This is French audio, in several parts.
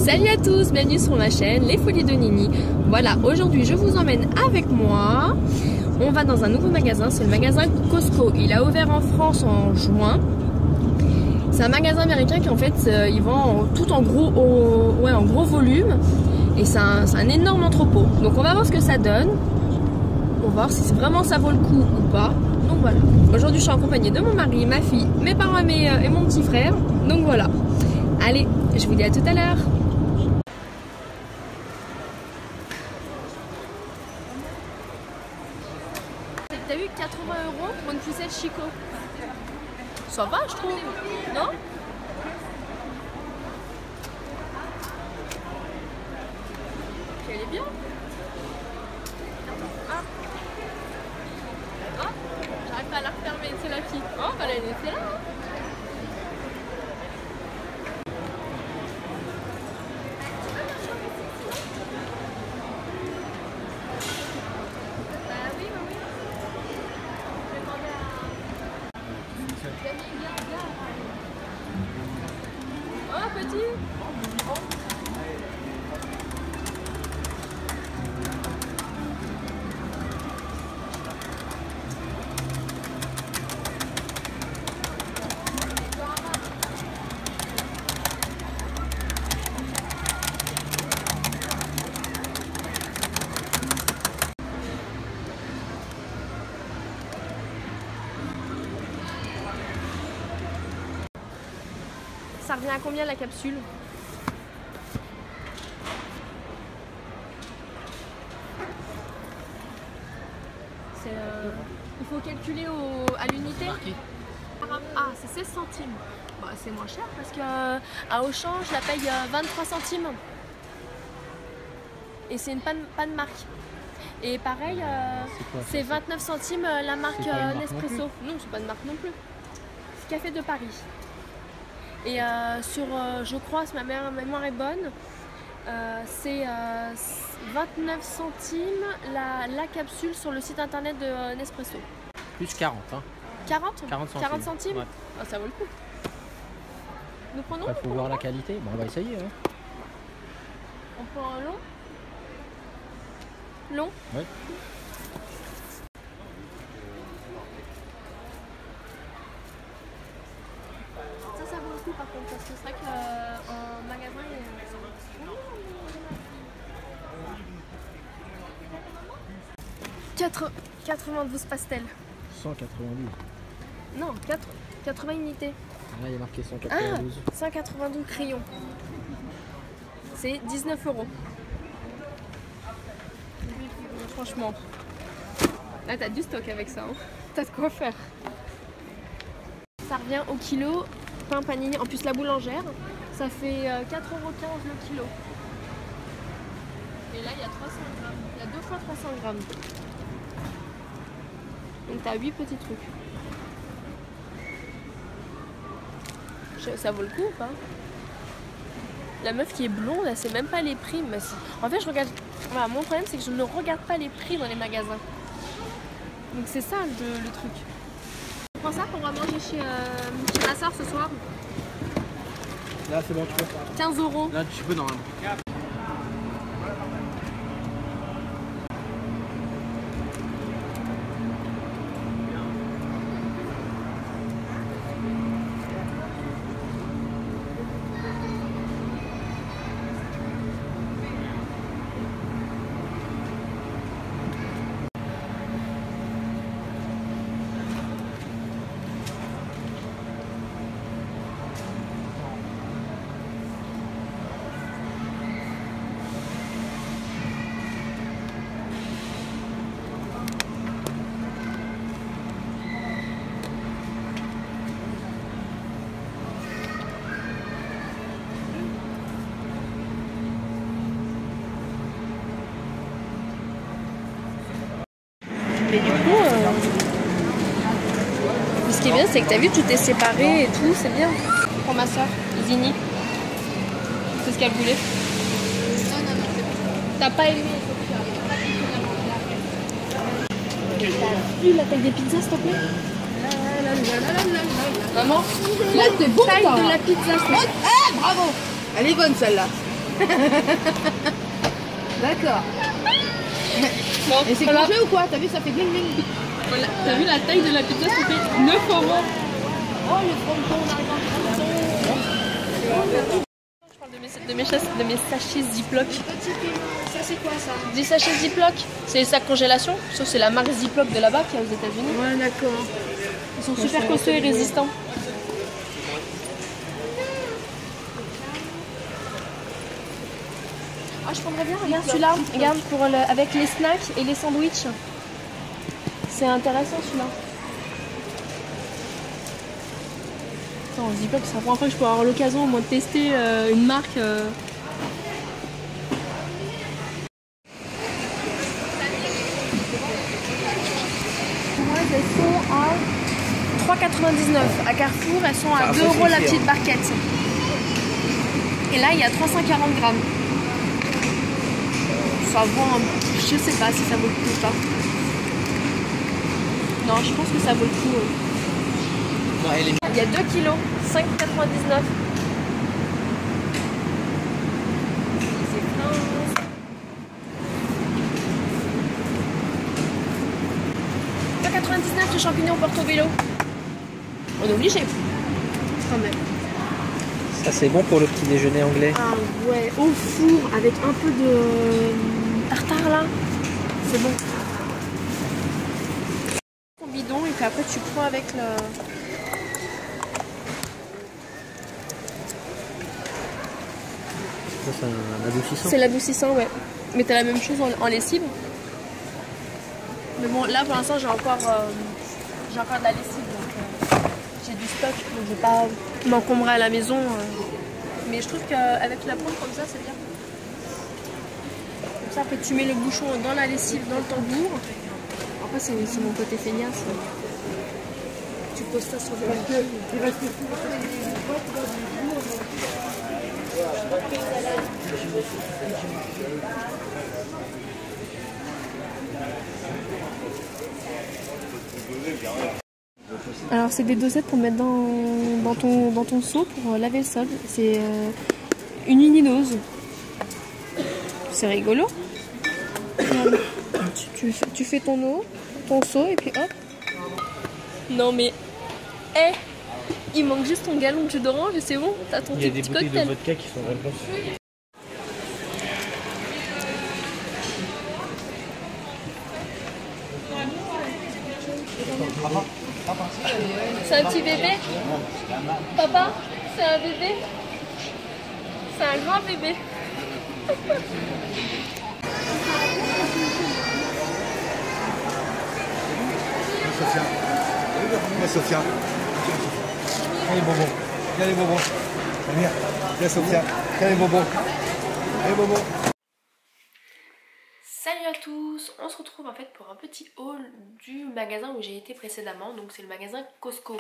Salut à tous, bienvenue sur ma chaîne Les Folies de Nini. Voilà, aujourd'hui je vous emmène avec moi. On va dans un nouveau magasin, c'est le magasin Costco. Il a ouvert en France en juin. C'est un magasin américain qui en fait il vend tout en gros, en gros volume. Et c'est un énorme entrepôt. Donc on va voir ce que ça donne. On va voir si vraiment ça vaut le coup ou pas. Donc voilà. Aujourd'hui je suis accompagnée de mon mari, ma fille, mes parents et mon petit frère. Donc voilà. Allez, je vous dis à tout à l'heure. T'as vu 80 € pour une poussette Chico? Ça va je trouve, non? Elle est bien. Ah, j'arrive pas à la refermer, c'est la fille. Oh, bah elle est là. Hein. Oh petit. Ça revient à combien la capsule? Il faut calculer à l'unité. Ah, c'est 16 centimes. Bah, c'est moins cher parce qu'à Auchan, je la paye 23 centimes. Et c'est une panne marque. Et pareil, c'est 29 centimes la marque Nespresso. Non, c'est pas une marque non plus. C'est Café de Paris. Et je crois, si ma mémoire est bonne, c'est 29 centimes la capsule sur le site internet de Nespresso. Plus 40, hein. 40 centimes ouais. Ah, ça vaut le coup. Nous prenons. Il faut voir la qualité. Bon, on va essayer. Hein. On prend un long. Long. Ouais. Ça vaut le coup par contre, parce que c'est vrai qu'en magasin, il y a 92 pastels. 192. Non, 80 unités. Là, il y a marqué 192. Ah, 192 crayons. C'est 19 €. Franchement. Là, t'as du stock avec ça. Hein. T'as de quoi faire. Ça revient au kilo. Pain panini. En plus, la boulangère, ça fait 4,15 € le kilo. Et là, il y a 300 grammes. Il y a 2 fois 300 grammes. Donc, t'as 8 petits trucs. Ça vaut le coup ou pas? La meuf qui est blonde, elle sait même pas les prix. Mais en fait, je regarde. Voilà, mon problème, c'est que je ne regarde pas les prix dans les magasins. Donc, c'est ça le truc. Je prends ça pour manger chez ma soeur ce soir. Là, c'est bon, tu peux. 15 €. Là, tu peux normalement. Mais du coup, ce qui est bien, c'est que t'as vu, tout est séparé et tout, c'est bien. Pour ma soeur, Zini. C'est ce qu'elle voulait. T'as pas aimé? T'as vu la taille des pizzas, s'il te plaît? Maman, La c'est bon, taille ça. de la pizza, c'est... Bravo. Elle est bonne celle-là. D'accord. Bon, Et c'est voilà. congelé ou quoi? T'as vu, ça fait bling bling. Voilà. T'as vu la taille de la pizza, ça fait 9 €. Oh, le fronton, on arrive en fronton. Je parle de mes sachets Ziploc. Ça, c'est quoi ça? Des sachets Ziploc, c'est les sacs congélation. Ça, c'est la marque Ziploc de là-bas qui est aux États-Unis. Ouais, d'accord. Ils sont super costauds et résistants. Ah, je prendrais bien, regarde celui-là. Regarde, avec les snacks et les sandwichs. C'est intéressant celui-là. Attends, Ziploc, c'est la première fois que je peux avoir l'occasion au moins de tester une marque. Elles sont à 3,99. À Carrefour, elles sont à 2 € la petite barquette. Et là, il y a 340 grammes. Ça vaut je sais pas si ça vaut le coup ou pas. Non, je pense que ça vaut le coup. Non, elle est... Il y a 2 kilos, 5,99. C'est plein. $2,99 de champignons portobello. On est obligé. Quand même. Ça c'est bon pour le petit déjeuner anglais. Ah ouais, au four avec un peu de tartare là. C'est bon. Ton bidon et puis après tu prends avec le... Ça c'est un adoucissant. C'est l'adoucissant, ouais. Mais t'as la même chose en lessive. Mais bon, là pour l'instant j'ai encore de la lessive, donc j'ai du stock, donc je vais pas m'encombrer à la maison. Mais je trouve qu'avec la pointe comme ça, c'est bien. Comme ça, après tu mets le bouchon dans la lessive, dans le tambour. Après c'est mon côté feignasse. Tu poses ça sur le... Alors c'est des dosettes pour mettre dans ton seau pour laver le sol. C'est une uninose. C'est rigolo. Tu fais ton seau et puis hop. Non mais, il manque juste ton galon de jus d'orange et c'est bon, t'as ton petit cocktail. Il y a des bouteilles de vodka qui sont vraiment... C'est un petit bébé? Papa, c'est un bébé? C'est un grand bébé. Sophia. Viens Sophia. Viens les bonbons. Viens les bonbons. Viens. Viens Sophia. Viens les bonbons. Viens les bonbons. Salut à tous, on se retrouve en fait pour un petit haul du magasin où j'ai été précédemment, donc c'est le magasin Costco.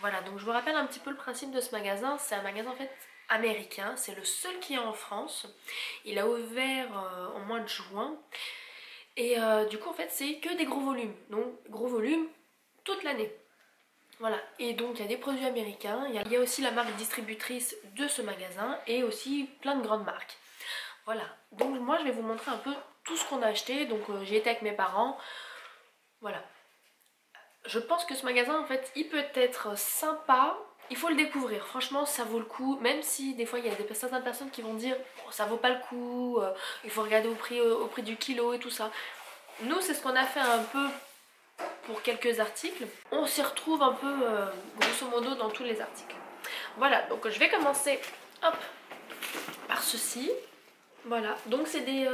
Voilà, donc je vous rappelle un petit peu le principe de ce magasin, c'est un magasin en fait américain, c'est le seul qui est en France. Il a ouvert au mois de juin et du coup en fait c'est que des gros volumes, donc gros volumes toute l'année. Voilà, et donc il y a des produits américains, il y a aussi la marque distributrice de ce magasin et aussi plein de grandes marques. Voilà, donc moi je vais vous montrer un peu tout ce qu'on a acheté. Donc j'ai été avec mes parents, voilà. Je pense que ce magasin en fait il peut être sympa, il faut le découvrir, franchement ça vaut le coup. Même si des fois il y a certaines personnes qui vont dire oh, ça vaut pas le coup, il faut regarder au prix du kilo et tout ça. Nous c'est ce qu'on a fait un peu pour quelques articles. On s'y retrouve un peu grosso modo dans tous les articles. Voilà, donc je vais commencer hop, par ceci. Voilà, donc c'est des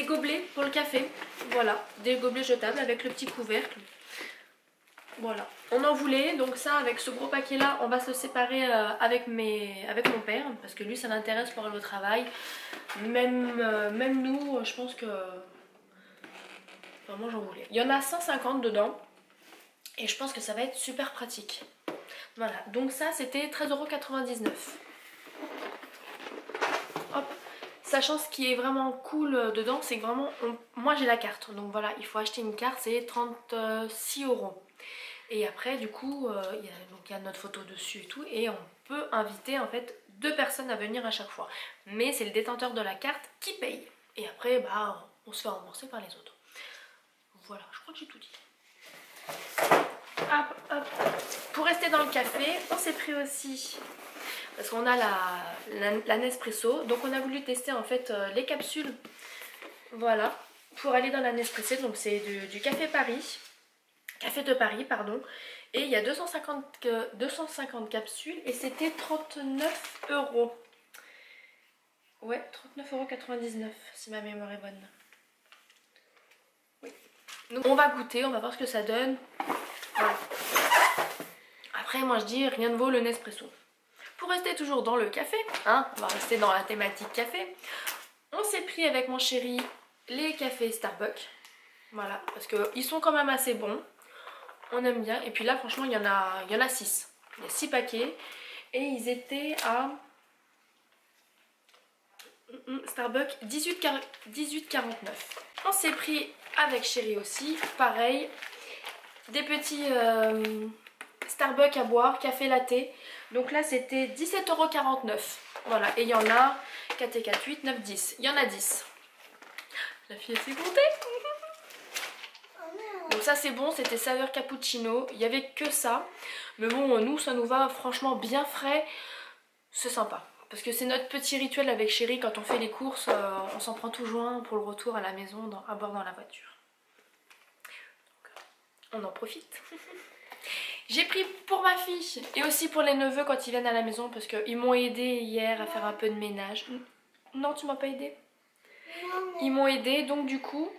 gobelets pour le café. Voilà, des gobelets jetables avec le petit couvercle. Voilà, on en voulait, donc ça avec ce gros paquet là, on va se séparer avec mon père. Parce que lui ça l'intéresse pour aller au travail. Même nous, je pense que... Vraiment j'en voulais. Il y en a 150 dedans. Et je pense que ça va être super pratique. Voilà, donc ça c'était 13,99 €. Hop. Sachant ce qui est vraiment cool dedans, c'est que vraiment, moi j'ai la carte, donc voilà, il faut acheter une carte, c'est 36 €. Et après du coup, il y a notre photo dessus et tout, et on peut inviter en fait 2 personnes à venir à chaque fois. Mais c'est le détenteur de la carte qui paye. Et après, bah, on se fait rembourser par les autres. Voilà, je crois que j'ai tout dit. Hop, hop. Pour rester dans le café, on s'est pris aussi, parce qu'on a la Nespresso, donc on a voulu tester en fait les capsules, voilà, pour aller dans la Nespresso. Donc c'est du café Paris, café de Paris pardon, et il y a 250 capsules et c'était 39 €. Ouais, 39,99 € si ma mémoire est bonne. Oui. Donc on va goûter, on va voir ce que ça donne. Voilà. Après moi je dis rien ne vaut le Nespresso. Pour rester toujours dans le café, hein, on va rester dans la thématique café. On s'est pris avec mon chéri les cafés Starbucks. Voilà, parce qu'ils sont quand même assez bons. On aime bien. Et puis là franchement il y en a 6. Il y a 6 paquets. Et ils étaient à Starbucks 18,49. On s'est pris avec chéri aussi, pareil, des petits Starbucks à boire, café latte. Donc là c'était 17,49 €. Voilà, et il y en a 4 et 4, 8, 9, 10. Il y en a 10. La fille elle s'est comptée. Donc ça c'est bon, c'était saveur cappuccino. Il n'y avait que ça. Mais bon, nous ça nous va franchement bien frais. C'est sympa. Parce que c'est notre petit rituel avec chéri, quand on fait les courses, on s'en prend toujours un pour le retour à la maison, à bord dans la voiture. Donc, on en profite. J'ai pris pour ma fille et aussi pour les neveux quand ils viennent à la maison, parce qu'ils m'ont aidé hier à faire un peu de ménage. Non, tu m'as pas aidé? Ils m'ont aidé, donc du coup,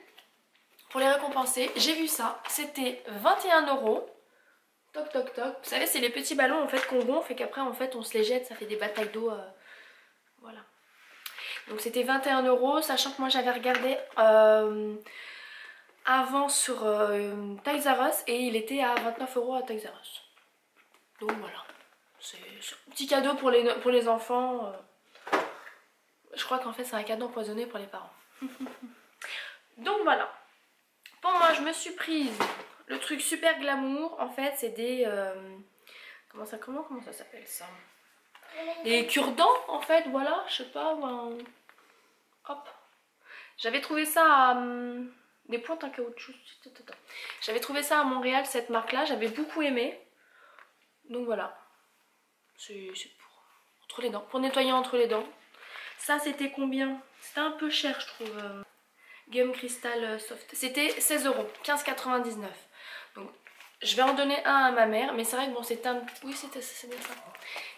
pour les récompenser, j'ai vu ça. C'était 21 €. Toc toc toc. Vous savez, c'est les petits ballons en fait qu'on gonfle et qu'après en fait on se les jette, ça fait des batailles d'eau. Voilà. Donc c'était 21 €, sachant que moi j'avais regardé avant sur Toys R Us et il était à 29 € à Toys R Us. Donc voilà. C'est un petit cadeau pour les enfants. Je crois qu'en fait c'est un cadeau empoisonné pour les parents. Donc voilà. Pour moi je me suis prise le truc super glamour. En fait c'est des... comment ça s'appelle ça? Des cure-dents en fait, voilà, je sais pas. Hop. J'avais trouvé ça à... des pointes en caoutchouc. J'avais trouvé ça à Montréal, cette marque là, j'avais beaucoup aimé. Donc voilà. C'est pour entre les dents, pour nettoyer entre les dents. Ça c'était combien? C'était un peu cher je trouve. Gum Crystal Soft. C'était 16 €, 15,99 €. Donc je vais en donner un à ma mère. Mais c'est vrai que bon c'était un... Oui c'est bien ça.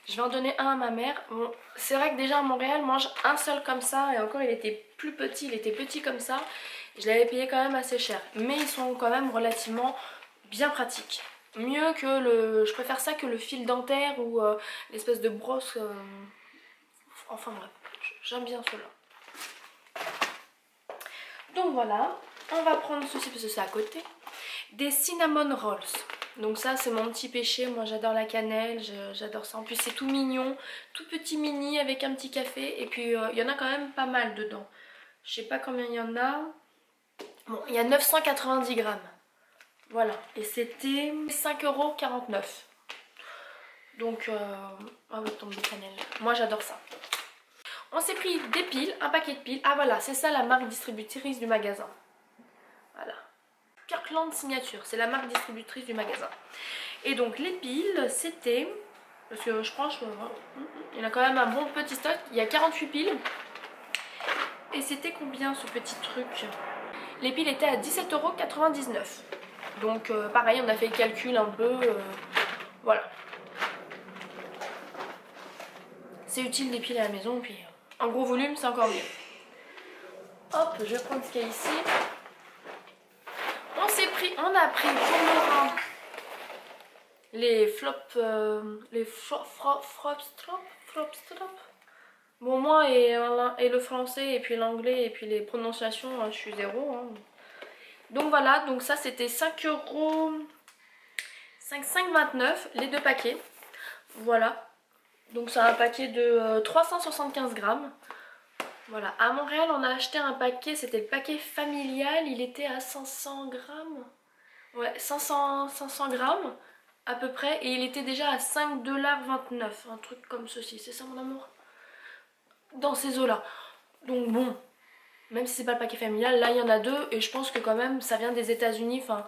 Je vais en donner un à ma mère. Bon, c'est vrai que déjà à Montréal, mange un seul comme ça. Et encore il était plus petit, il était petit comme ça. Je l'avais payé quand même assez cher. Mais ils sont quand même relativement bien pratiques. Mieux que le... Je préfère ça que le fil dentaire ou l'espèce de brosse. Enfin bref, j'aime bien ceux-là. Donc voilà, on va prendre ceci parce que c'est à côté. Des cinnamon rolls. Donc ça c'est mon petit péché, moi j'adore la cannelle, j'adore ça. En plus c'est tout mignon, tout petit mini avec un petit café. Et puis il y en a quand même pas mal dedans. Je sais pas combien il y en a. Bon, il y a 990 grammes. Voilà, et c'était 5,49 €. Donc, ah oui, tombe de cannelle. Moi j'adore ça. On s'est pris des piles, un paquet de piles. Ah voilà, c'est ça la marque distributrice du magasin. Voilà. Kirkland Signature, c'est la marque distributrice du magasin. Et donc les piles, c'était... Parce que je pense, il y en a quand même un bon petit stock. Il y a 48 piles. Et c'était combien ce petit truc? Les piles étaient à 17,99 €. Donc pareil, on a fait le calcul un peu. Voilà. C'est utile des piles à la maison. Puis en gros volume, c'est encore mieux. Hop, je vais prendre ce qu'il y a ici. On a pris pour Laura les flops, les flopstrop. Bon, moi et le français et puis l'anglais et puis les prononciations, je suis zéro. Hein. Donc voilà, donc ça c'était 5,29 € les deux paquets. Voilà. Donc c'est un paquet de 375 grammes. Voilà, à Montréal on a acheté un paquet, c'était le paquet familial, il était à 500 grammes. Ouais, 500 grammes. à peu près, et il était déjà à 5,29 $, un truc comme ceci, c'est ça mon amour? Dans ces eaux-là. Donc bon, même si c'est pas le paquet familial, là il y en a deux, et je pense que quand même ça vient des États-Unis, enfin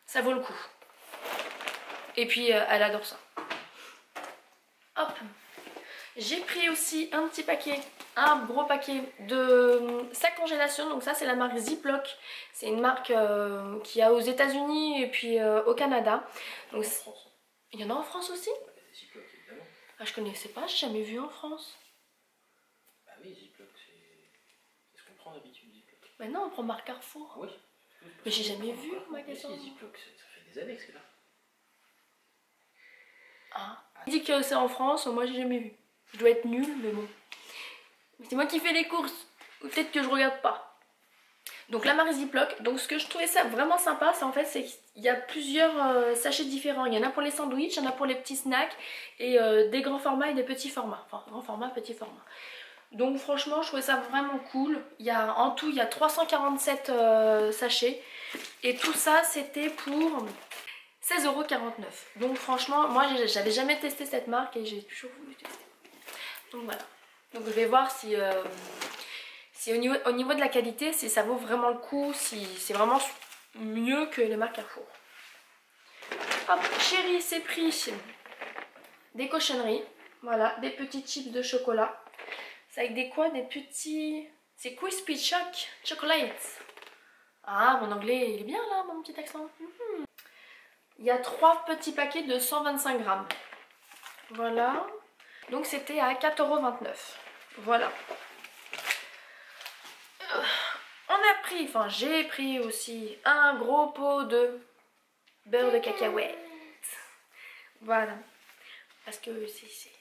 ça vaut le coup. Et puis elle adore ça. Hop, j'ai pris aussi un petit paquet, un gros paquet de sacs congélation. Donc ça c'est la marque Ziploc. C'est une marque qu'il y a aux États-Unis et puis au Canada. Donc il y en a en France aussi? Ziploc, évidemment. Ah, je connaissais pas, j'ai jamais vu en France. Bah oui, Ziploc, c'est ce qu'on prend d'habitude, Ziploc. Maintenant on prend marque Carrefour. Oui. Mais j'ai jamais vu au magasin. Si, Ziploc, ça fait des années que c'est là. Ah. Il dit que c'est en France, moi j'ai jamais vu. Je dois être nulle, mais bon. C'est moi qui fais les courses. Ou peut-être que je regarde pas. Donc la marque Ziploc. Donc ce que je trouvais ça vraiment sympa, c'est en fait c'est qu'il y a plusieurs sachets différents. Il y en a pour les sandwichs, il y en a pour les petits snacks et des grands formats et des petits formats. Enfin grand format, petit format. Donc franchement je trouvais ça vraiment cool. En tout il y a 347 sachets. Et tout ça c'était pour 16,49 €. Donc franchement, moi j'avais jamais testé cette marque et j'ai toujours voulu tester. Donc voilà. Donc je vais voir si au niveau de la qualité, si ça vaut vraiment le coup, si c'est vraiment mieux que les marques Carrefour. Hop, chérie, c'est pris des cochonneries. Voilà, des petits chips de chocolat. C'est avec des quoi? Des petits... C'est Crispy Chocolate. Ah, mon anglais il est bien là, mon petit accent. Il y a 3 petits paquets de 125 grammes. Voilà. Donc c'était à 4,29 €. Voilà. On a pris, enfin j'ai pris aussi un gros pot de beurre de cacahuète. Voilà. Parce que c'est...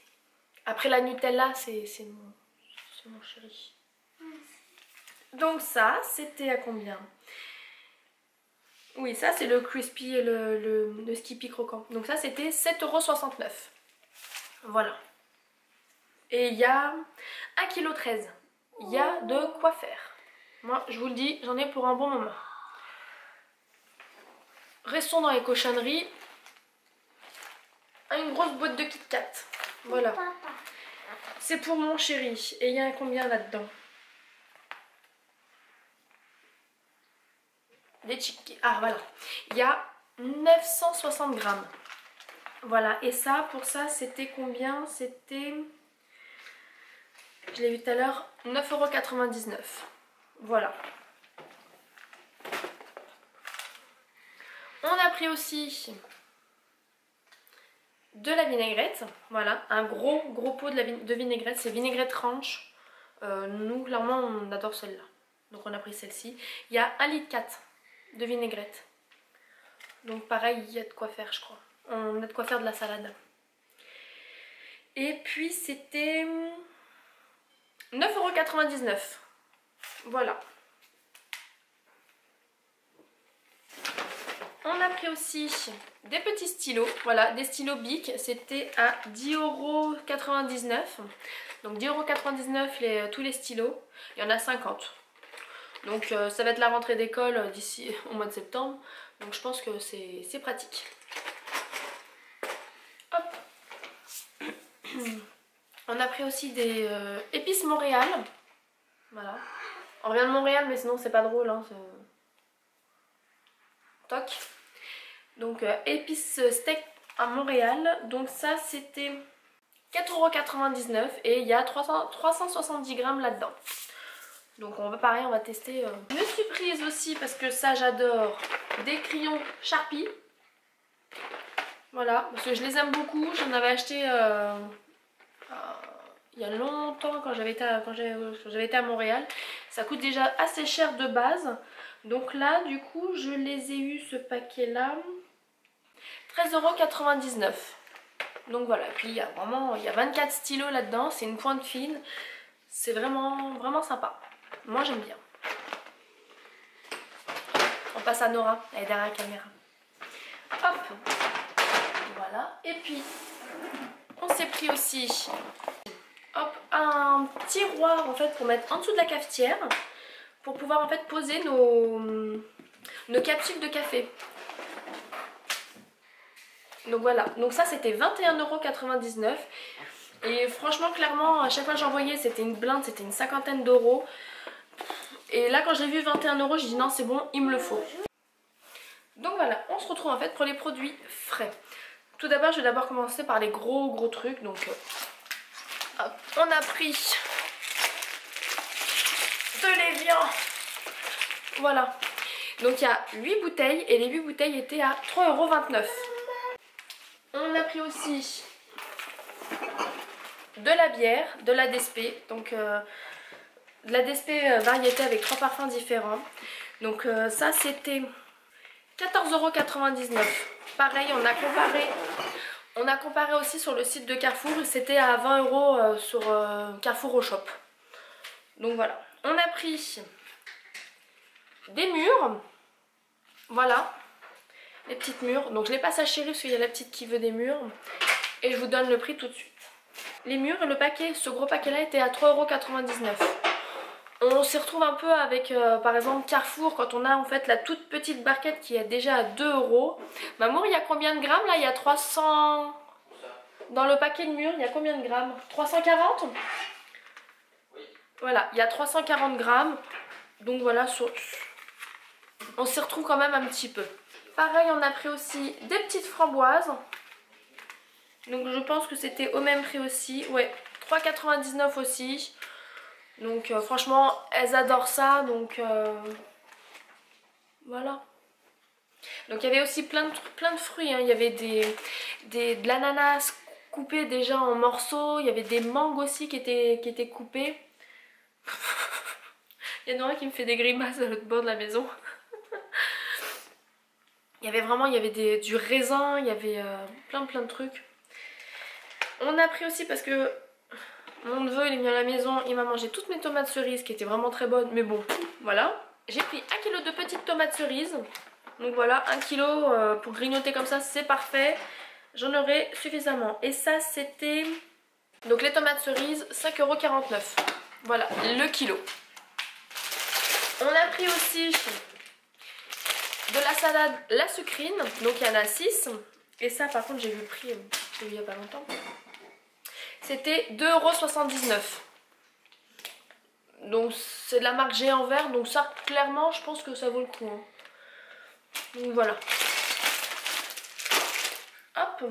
Après la Nutella, c'est mon chéri. Donc ça, c'était à combien? Oui, ça c'est le crispy et le skippy croquant. Donc ça c'était 7,69 €. Voilà. Et il y a 1,13 kg. Il y a de quoi faire. Moi je vous le dis, j'en ai pour un bon moment. Restons dans les cochonneries. Une grosse boîte de Kit Kat. Voilà. C'est pour mon chéri. Et il y a combien là-dedans? Des chiquis. Ah voilà. Il y a 960 grammes. Voilà. Et ça, pour ça, c'était combien? C'était... Je l'ai vu tout à l'heure. 9,99 €. Voilà. On a pris aussi de la vinaigrette. Voilà. Un gros pot de vinaigrette. C'est vinaigrette ranch. Nous, clairement, on adore celle-là. Donc on a pris celle-ci. Il y a 1,4 litre de vinaigrette. Donc pareil, il y a de quoi faire je crois. On a de quoi faire de la salade. Et puis c'était 9,99 €. Voilà. On a pris aussi des petits stylos. Voilà, des stylos Bic. C'était à 10,99 €. Donc 10,99 € tous les stylos. Il y en a 50. Donc ça va être la rentrée d'école d'ici au mois de septembre. Donc je pense que c'est pratique. Hop. On a pris aussi des épices Montréal. Voilà. On revient de Montréal mais sinon c'est pas drôle. Hein, toc. Donc épices steak à Montréal. Donc ça c'était 4,99 € et il y a 370 grammes là-dedans. Donc on va pareil, on va tester. Je me suis prise aussi parce que ça j'adore des crayons Sharpie. Voilà, parce que je les aime beaucoup. J'en avais acheté il y a longtemps quand j'avais été à Montréal. Ça coûte déjà assez cher de base. Donc là du coup je les ai eu ce paquet là 13,99 €. Donc voilà, et puis il y a 24 stylos là-dedans. C'est une pointe fine. C'est vraiment sympa. Moi j'aime bien. On passe à Nora, elle est derrière la caméra. Hop. Voilà. Et puis on s'est pris aussi hop, un tiroir en fait pour mettre en dessous de la cafetière. Pour pouvoir en fait poser nos capsules de café. Donc voilà, donc ça c'était 21,99 €. Et franchement, clairement, à chaque fois que j'en voyais, c'était une blinde, c'était une cinquantaine d'euros. Et là, quand j'ai vu 21 €, j'ai dit non, c'est bon, il me le faut. Donc voilà, on se retrouve en fait pour les produits frais. Tout d'abord, je vais d'abord commencer par les gros trucs. Donc, hop, on a pris de l'évian. Voilà. Donc il y a 8 bouteilles et les 8 bouteilles étaient à 3,29 €. On a pris aussi de la bière, de la DSP. Donc de la DSP variété avec 3 parfums différents. Donc ça c'était 14,99 €. Pareil, on a comparé aussi sur le site de Carrefour. C'était à 20 € sur Carrefour au shop. Donc voilà. On a pris des mûres. Voilà. Les petites mûres. Donc je les passe à Chérie parce qu'il y a la petite qui veut des mûres. Et je vous donne le prix tout de suite. Les mûres, le paquet, ce gros paquet là était à 3,99 €. On s'y retrouve un peu avec par exemple Carrefour quand on a en fait la toute petite barquette qui est déjà à 2 €. Mamour, il y a combien de grammes là? Il y a 300... Dans le paquet de mûres, il y a combien de grammes? 340? Oui. Voilà, il y a 340 grammes. Donc voilà, on s'y retrouve quand même un petit peu. Pareil, on a pris aussi des petites framboises. Donc je pense que c'était au même prix aussi. Ouais, 3,99 € aussi. Donc franchement, elles adorent ça. Donc voilà. Donc il y avait aussi plein de fruits. Hein. Il y avait de l'ananas coupé déjà en morceaux. Il y avait des mangues aussi qui étaient coupées. Il y en a un qui me fait des grimaces à l'autre bord de la maison. Il y avait du raisin, il y avait plein de trucs. On a pris aussi parce que mon neveu il est venu à la maison, il m'a mangé toutes mes tomates cerises qui étaient vraiment très bonnes, mais bon, voilà. J'ai pris 1 kg de petites tomates cerises. Donc voilà, 1 kg pour grignoter comme ça, c'est parfait. J'en aurai suffisamment. Et ça c'était... Donc les tomates cerises, 5,49 €. Voilà, le kilo. On a pris aussi de la salade la sucrine, donc il y en a 6. Et ça par contre j'ai vu le prix, j'ai vu il n'y a pas longtemps. C'était 2,79 €. Donc c'est de la marque Géant Vert, donc ça clairement je pense que ça vaut le coup. Hein. Donc voilà. Hop.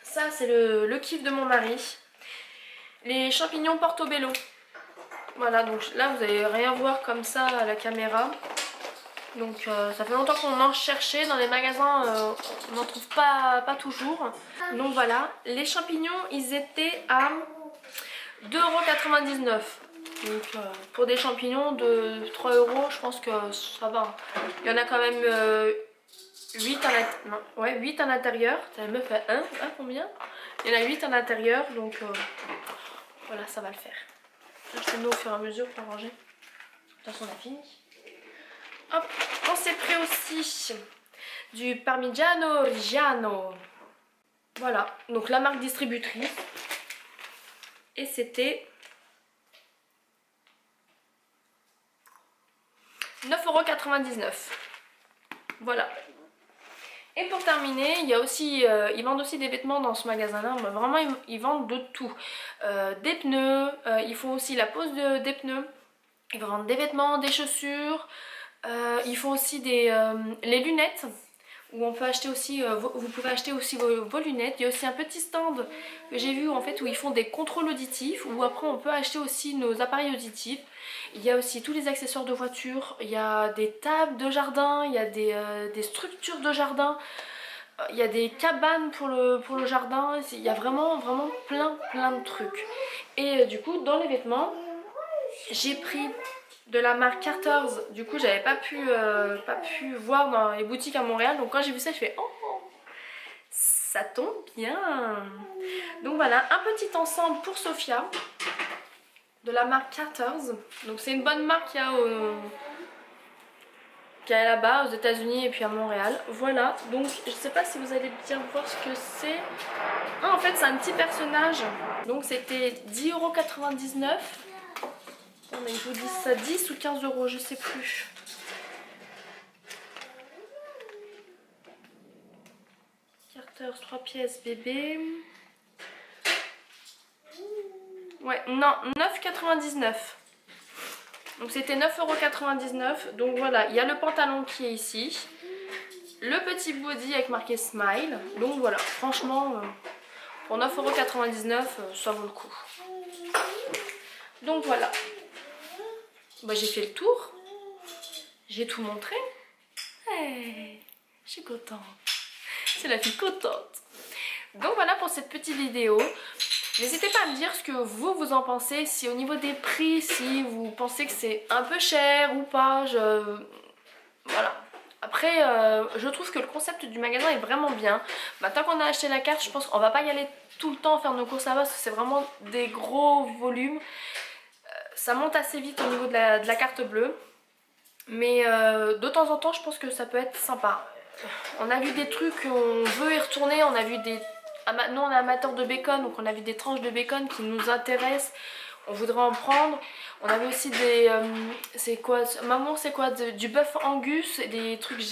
Ça c'est le kiff de mon mari. Les champignons Portobello. Voilà, donc là vous allez rien voir comme ça à la caméra. Donc ça fait longtemps qu'on en cherchait dans les magasins, on n'en trouve pas toujours. Donc voilà, les champignons ils étaient à 2,99 €. Donc pour des champignons de 3 € je pense que ça va. Il y en a quand même 8 à l'intérieur. Ça me fait 1 combien? Il y en a 8 à l'intérieur, donc voilà, ça va le faire. Je le mets au fur et à mesure pour ranger. De toute façon on a fini. Hop, on s'est pris aussi du Parmigiano Reggiano. Voilà, donc la marque distributrice. Et c'était 9,99 €. Voilà. Et pour terminer, il y a aussi, ils vendent aussi des vêtements dans ce magasin-là. Vraiment, ils vendent de tout. Des pneus, ils font aussi la pose des pneus. Ils vendent des vêtements, des chaussures. Ils font aussi les lunettes. Où on peut acheter aussi, vous pouvez acheter aussi vos lunettes. Il y a aussi un petit stand que j'ai vu en fait où ils font des contrôles auditifs. Où après on peut acheter aussi nos appareils auditifs. Il y a aussi tous les accessoires de voiture. Il y a des tables de jardin. Il y a des structures de jardin. Il y a des cabanes pour le jardin. Il y a vraiment plein de trucs. Et du coup dans les vêtements, j'ai pris de la marque Carter's. Du coup j'avais pas pu voir dans les boutiques à Montréal, donc quand j'ai vu ça je fais oh, ça tombe bien. Donc voilà, un petit ensemble pour Sophia de la marque Carter's. Donc c'est une bonne marque qu'il y a là-bas aux États-Unis et puis à Montréal. Voilà, donc je sais pas si vous allez bien voir ce que c'est. En fait c'est un petit personnage. Donc c'était 10,99 €. Mais je vous dis ça, 10 ou 15 €, je sais plus. Carter's Converse 3 pièces bébé. Ouais, non, 9,99. Donc c'était 9,99 €. Donc voilà, il y a le pantalon qui est ici. Le petit body avec marqué Smile. Donc voilà, franchement, pour 9,99 €, ça vaut le coup. Donc voilà. Bah, j'ai fait le tour. J'ai tout montré. Hey, je suis contente. C'est la fille contente. Donc voilà pour cette petite vidéo. N'hésitez pas à me dire ce que vous en pensez. Si au niveau des prix, si vous pensez que c'est un peu cher ou pas. Voilà. Après, je trouve que le concept du magasin est vraiment bien. Maintenant qu'on a acheté la carte, je pense qu'on va pas y aller tout le temps faire nos courses là-bas. Parce que c'est vraiment des gros volumes. Ça monte assez vite au niveau de la carte bleue. Mais de temps en temps, je pense que ça peut être sympa. On a vu des trucs, on veut y retourner. On a vu des... Nous, on est amateurs de bacon, donc on a vu des tranches de bacon qui nous intéressent. On voudrait en prendre. On avait aussi des... c'est quoi? Maman, c'est quoi? Du bœuf Angus et des trucs...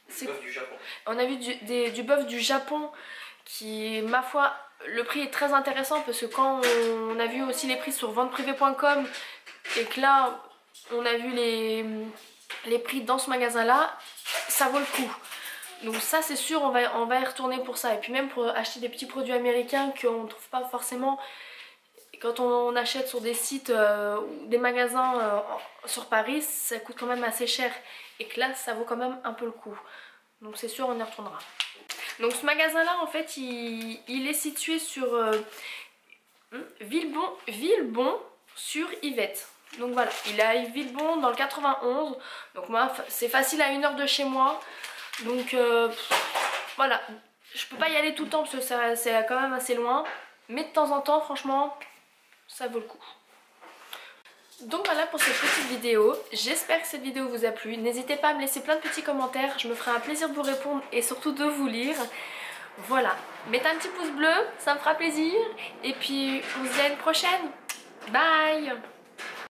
C'est bœuf du Japon. On a vu du bœuf du Japon qui, ma foi, le prix est très intéressant parce que quand on a vu aussi les prix sur venteprivée.com et que là, on a vu les prix dans ce magasin-là, ça vaut le coup. Donc ça c'est sûr, on va y retourner pour ça. Et puis même pour acheter des petits produits américains qu'on ne trouve pas forcément quand on achète sur des sites ou des magasins sur Paris, ça coûte quand même assez cher. Et que là ça vaut quand même un peu le coup. Donc c'est sûr on y retournera. Donc ce magasin là en fait il est situé sur Villebon sur Yvette. Donc voilà, il est à Villebon dans le 91. Donc moi c'est facile à 1 heure de chez moi. Donc voilà, je peux pas y aller tout le temps parce que c'est quand même assez loin. Mais de temps en temps, franchement, ça vaut le coup. Donc voilà pour cette petite vidéo. J'espère que cette vidéo vous a plu. N'hésitez pas à me laisser plein de petits commentaires. Je me ferai un plaisir de vous répondre et surtout de vous lire. Voilà, mettez un petit pouce bleu, ça me fera plaisir. Et puis on se dit à une prochaine. Bye!